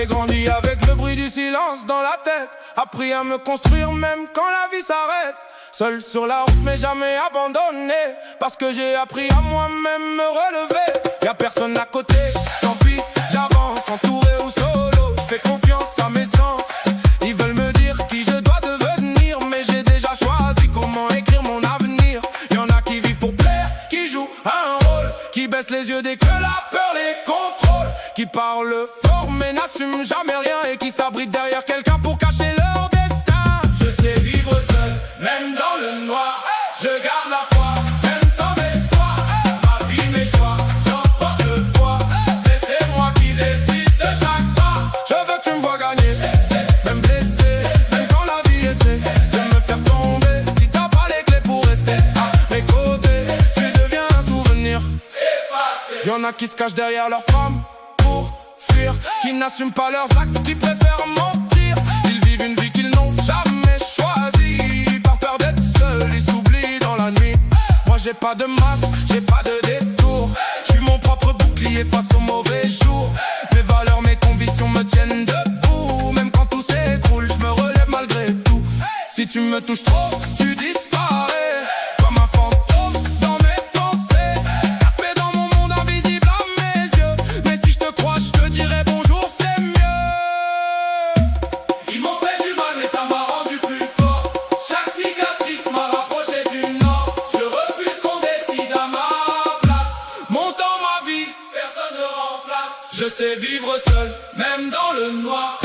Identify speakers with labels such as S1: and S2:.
S1: J'ai grandi avec le bruit du silence dans la tête, appris à me construire même quand la vie s'arrête. Seul sur la route mais jamais abandonné, parce que j'ai appris à moi-même me relever. Y'a personne à côté, tant pis, j'avance entouré ou solo. Je fais confiance à mes sens, ils veulent me dire qui je dois devenir, mais j'ai déjà choisi comment écrire mon avenir. Y'en a qui vivent pour plaire, qui jouent un rôle, qui baissent les yeux dès que la peur les contrôle, qui parlent fort mais n'assument jamais rien, et qui s'abritent derrière quelqu'un pour cacher leur destin. Je sais vivre seul, même dans le noir, je garde la foi, même sans espoir. Ma vie, mes choix, j'emporte le poids, et c'est moi qui décide de chaque pas. Je veux que tu me vois gagner, même blessé, même quand la vie essaie de me faire tomber. Si t'as pas les clés pour rester à mes côtés, tu deviens un souvenir effacé. Y'en a qui se cachent derrière leur femme pour fuir, qui n'assument pas leurs actes, qui préfèrent mentir. Ils vivent une vie qu'ils n'ont jamais choisie, par peur d'être seuls, ils s'oublient dans la nuit. Moi j'ai pas de masque, j'ai pas de détour, je suis mon propre bouclier face aux mauvais jours. Mes valeurs, mes convictions me tiennent debout, même quand tout s'écroule, je me relève malgré tout. Si tu me touches trop, tu disparais, comme un fantôme dans mes pensées, caspé dans mon monde invisible à mes yeux. Mais si je te crois, je te dirai bonjour, c'est mieux. Ils m'ont fait du mal mais ça m'a rendu plus fort, chaque cicatrice m'a rapproché du nord. Je refuse qu'on décide à ma place, mon temps, ma vie, personne ne remplace. Je sais vivre seul, même dans le noir.